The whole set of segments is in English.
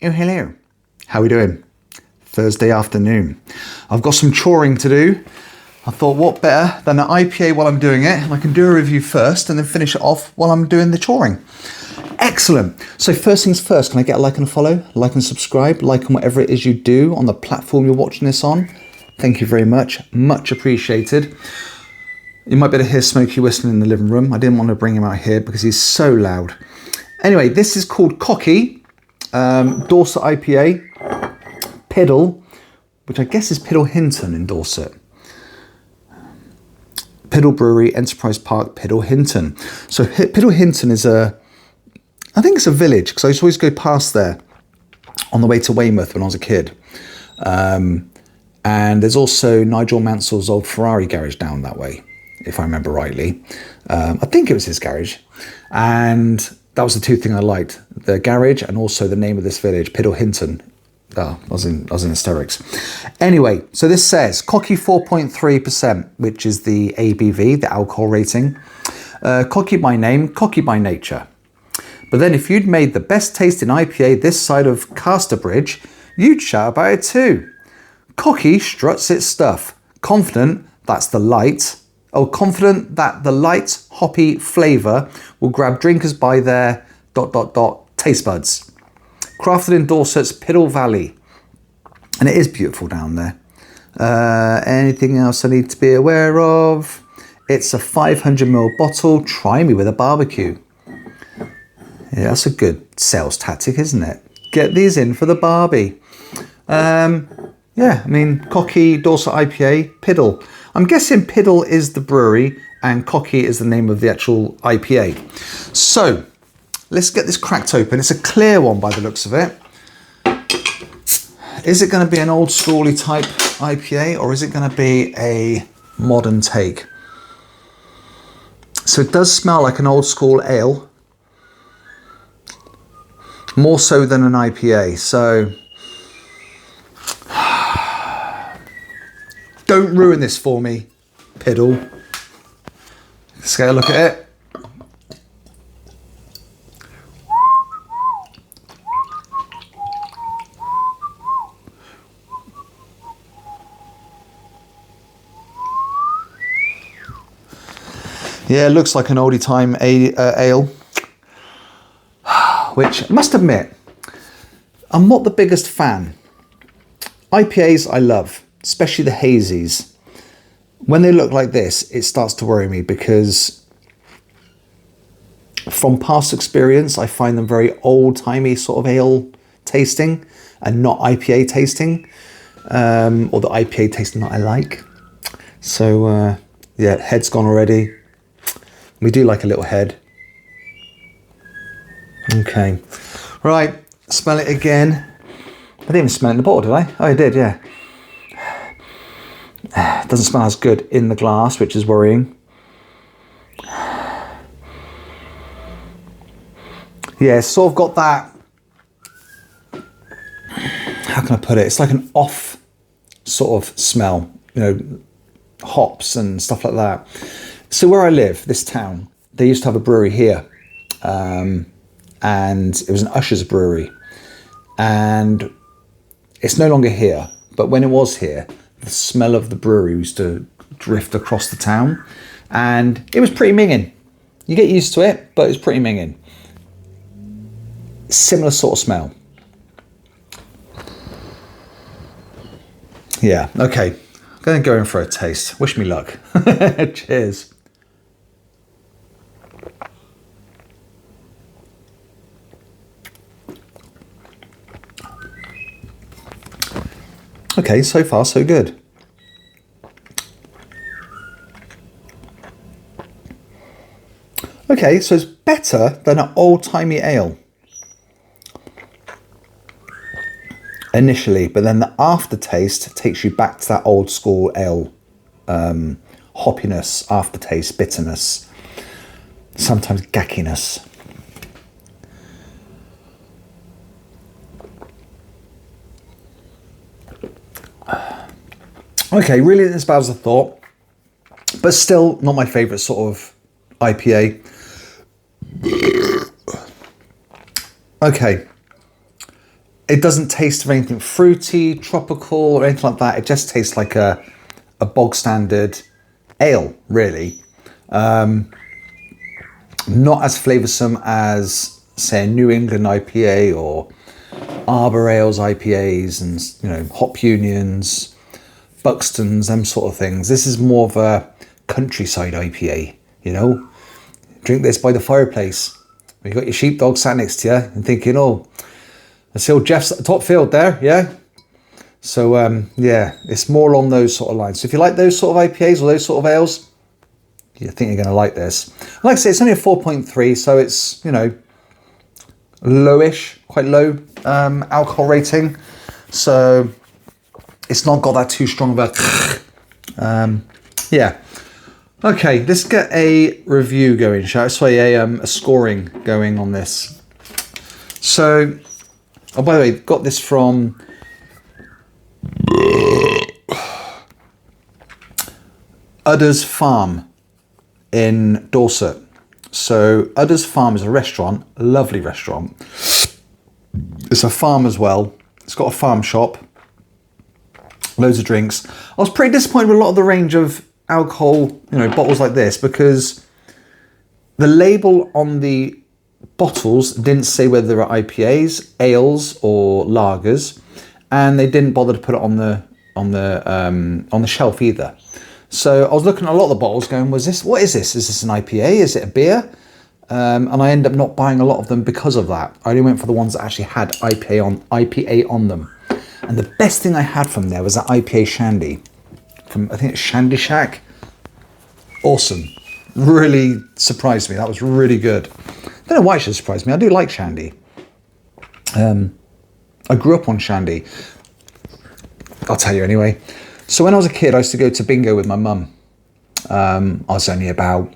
Oh, hello. How are we doing? Thursday afternoon. I've got some choring to do. I thought, what better than an IPA while I'm doing it? And I can do a review first and then finish it off while I'm doing the choring. Excellent. So first things first, can I get a like and a follow? Like and subscribe, like on whatever it is you do on the platform you're watching this on. Thank you very much. Much appreciated. You might be able to hear Smokey whistling in the living room. I didn't want to bring him out here because he's so loud. Anyway, this is called Cocky, Dorset IPA, Piddle, which I guess is Piddle Hinton in Dorset. Piddle Brewery, Enterprise Park, Piddle Hinton. So Piddle Hinton is I think it's a village, because I used to always go past there on the way to Weymouth when I was a kid. And there's also Nigel Mansell's old Ferrari garage down that way, if I remember rightly. I think it was his garage. And that was the two things I liked, the garage and also the name of this village, Piddle Hinton. Oh, I was in hysterics. Anyway, so this says Cocky 4.3%, which is the ABV, the alcohol rating. Cocky by name, cocky by nature. But then if you'd made the best tasting IPA this side of Casterbridge, you'd shout about it too. Cocky struts its stuff. Confident that the light hoppy flavour will grab drinkers by their ... taste buds. Crafted in Dorset's Piddle Valley. And it is beautiful down there. Anything else I need to be aware of? It's a 500ml bottle. Try me with a barbecue. Yeah, that's a good sales tactic, isn't it? Get these in for the Barbie. Yeah, I mean, Cocky, Dorset IPA, Piddle. I'm guessing Piddle is the brewery and Cocky is the name of the actual IPA. So, let's get this cracked open. It's a clear one by the looks of it. Is it going to be an old schooly type IPA or is it going to be a modern take? So it does smell like an old school ale. More so than an IPA. So don't ruin this for me, Piddle. Let's get a look at it. Yeah, it looks like an oldie time ale, which I must admit, I'm not the biggest fan. IPAs I love, especially the hazies. When they look like this, it starts to worry me because from past experience, I find them very old-timey sort of ale tasting and not IPA tasting, or the IPA tasting that I like. So yeah, head's gone already. We do like a little head. Okay, right, smell it again. I didn't even smell it in the bottle, did I? Oh, I did, yeah. It doesn't smell as good in the glass, which is worrying. Yeah, it's sort of got that, how can I put it? It's like an off sort of smell, you know, hops and stuff like that. So where I live, this town, they used to have a brewery here. And it was an Usher's brewery. And it's no longer here. But when it was here, the smell of the brewery used to drift across the town. And it was pretty minging. You get used to it, but it's pretty minging. Similar sort of smell. Yeah, okay. I'm going to go in for a taste. Wish me luck. Cheers. Okay, so far so good. Okay, so it's better than an old-timey ale initially, but then the aftertaste takes you back to that old school ale hoppiness, aftertaste, bitterness, sometimes gackiness. Okay, really isn't as bad as I thought, but still not my favourite sort of IPA. Okay, It doesn't taste of anything fruity, tropical, or anything like that. It just tastes like a bog standard ale, really. Not as flavoursome as, say, a New England IPA or Arbor Ales IPAs and, you know, Hop Unions, Buxtons, them sort of things. This is more of a countryside IPA, you know. Drink this by the fireplace. You got your sheepdog sat next to you and thinking, oh, I see old Jeff's at the top field there, yeah. So yeah, it's more along those sort of lines. So if you like those sort of IPAs or those sort of ales, you think you're going to like this. Like I say, it's only a 4.3, so it's, you know, lowish, quite low alcohol rating. So it's not got that too strong of a yeah. Okay, let's get a review going, shall I? Sorry, a scoring going on this. So, oh, by the way, got this from Udder's Farm in Dorset. So Udder's Farm is a restaurant, a lovely restaurant. It's a farm as well. It's got a farm shop, loads of drinks. I was pretty disappointed with a lot of the range of alcohol, you know, bottles like this, because the label on the bottles didn't say whether they were IPAs, ales, or lagers, and they didn't bother to put it on the shelf either. So I was looking at a lot of the bottles going, what is this? Is this an IPA? Is it a beer? And I ended up not buying a lot of them because of that. I only went for the ones that actually had IPA on them. And the best thing I had from there was that IPA Shandy. From, I think it's Shandy Shack. Awesome. Really surprised me. That was really good. I don't know why it should surprise me. I do like Shandy. I grew up on Shandy. I'll tell you anyway. So when I was a kid, I used to go to bingo with my mum. I was only about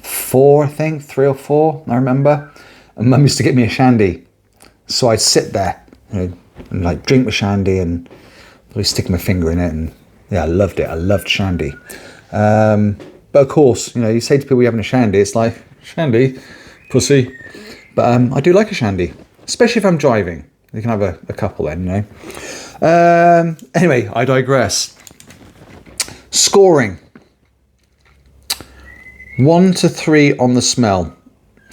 4, I think, 3 or 4, I remember. And mum used to get me a Shandy. So I'd sit there, you know, and like drink the Shandy and really stick my finger in it. And yeah, I loved it. I loved Shandy. But of course, you know, you say to people you're having a Shandy, it's like, Shandy, pussy. But I do like a Shandy, especially if I'm driving. You can have a couple then, you know. Anyway, I digress. Scoring. 1 to 3 on the smell.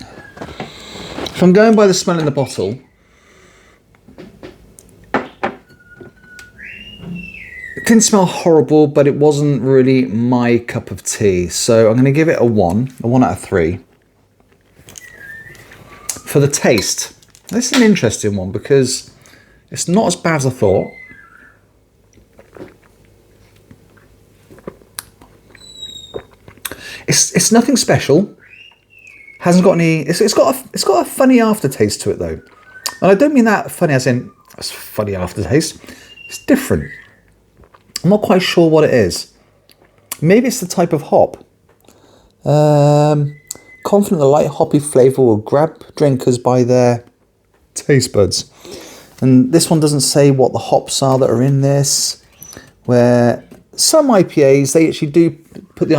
If I'm going by the smell in the bottle, it didn't smell horrible, but it wasn't really my cup of tea. So I'm going to give it a 1 out of 3. For the taste, this is an interesting one because it's not as bad as I thought. It's nothing special. Hasn't got any. It's got a funny aftertaste to it though, and I don't mean that funny as in it's funny aftertaste. It's different. I'm not quite sure what it is. Maybe it's the type of hop. Confident the light hoppy flavour will grab drinkers by their taste buds. And this one doesn't say what the hops are that are in this. Where some IPAs, they actually do put the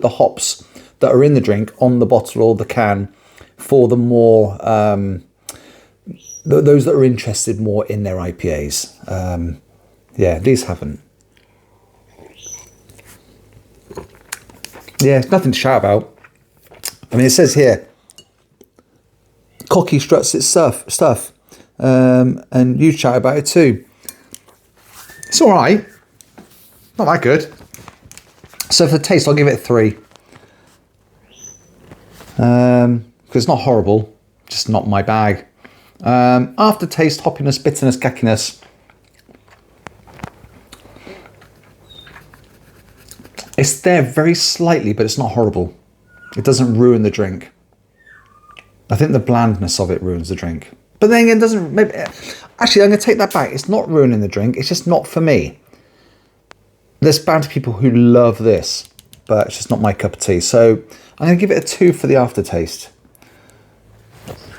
hops that are in the drink on the bottle or the can for the more those that are interested more in their IPAs. Yeah, these haven't. Yeah, it's nothing to shout about. I mean, it says here, Cocky struts its stuff. And you chat about it too. It's all right. Not that good. So for the taste, I'll give it a 3. Because it's not horrible, just not my bag. Aftertaste, hoppiness, bitterness, gackiness. It's there very slightly, but it's not horrible. It doesn't ruin the drink. I think the blandness of it ruins the drink. But then again, it doesn't. Maybe, actually, I'm going to take that back. It's not ruining the drink. It's just not for me. There's bound to people who love this, but it's just not my cup of tea. So I'm going to give it a 2 for the aftertaste.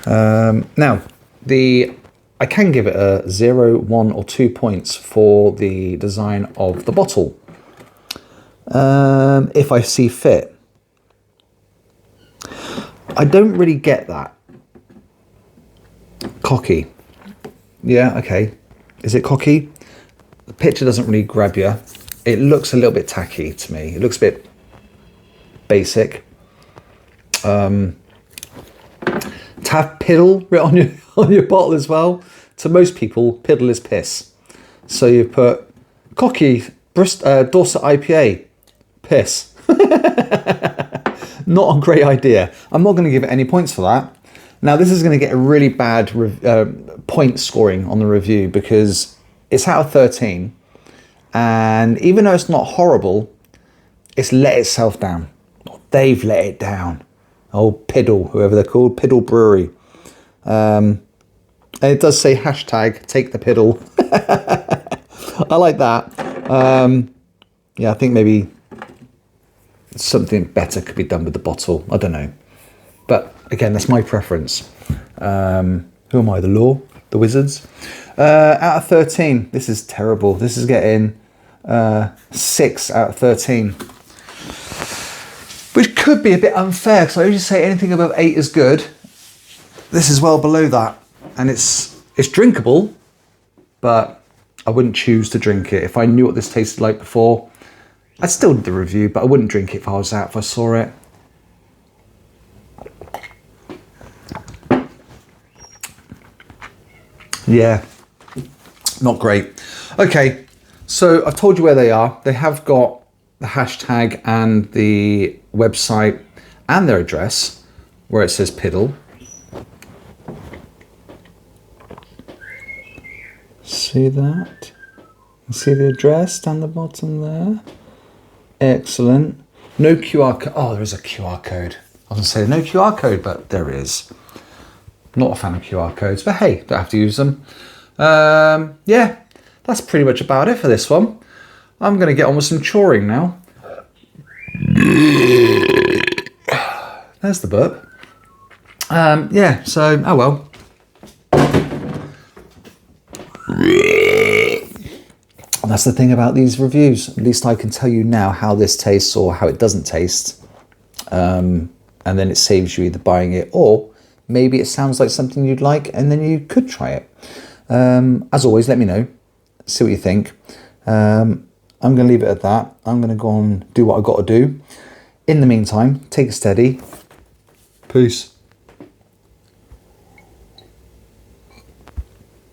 Now, I can give it a 0, 1, or 2 points for the design of the bottle, if I see fit. I don't really get that. cocky. Yeah, okay. Is it cocky? The picture doesn't really grab you. It looks a little bit tacky to me. It looks a bit basic. To have piddle written on your bottle as well. To most people, piddle is piss. So you put cocky Dorset IPA, piss. Not a great idea. I'm not going to give it any points for that. Now this is going to get a really bad point scoring on the review because it's out of 13, and even though it's not horrible, it's let itself down. They've let it down. Oh, Piddle, whoever they're called, Piddle Brewery. And it does say hashtag take the piddle. I like that. Yeah, I think maybe something better could be done with the bottle. I don't know. But again, that's my preference. Who am I, the law? The wizards? Out of 13, this is terrible. This is getting 6 out of 13. Which could be a bit unfair, because I usually say anything above 8 is good. This is well below that. And it's drinkable, but I wouldn't choose to drink it. If I knew what this tasted like before, I'd still do the review, but I wouldn't drink it if I was out, if I saw it. Yeah, not great. Okay, so I've told you where they are. They have got the hashtag and the website and their address where it says Piddle. See that? See the address down the bottom there? Excellent. No QR code. Oh, there is a QR code. I was going to say no QR code, but there is. Not a fan of QR codes, but hey, don't have to use them. Yeah, that's pretty much about it for this one. I'm going to get on with some choring now. There's the burp. Yeah, so, oh well. That's the thing about these reviews. At least I can tell you now how this tastes or how it doesn't taste. And then it saves you either buying it or maybe it sounds like something you'd like and then you could try it. As always, let me know. See what you think. I'm going to leave it at that. I'm going to go and do what I've got to do. In the meantime, take it steady. Peace.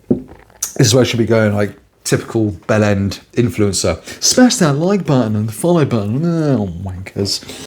This is where I should be going, like typical bell end influencer. Smash that like button and the follow button. Oh, wankers.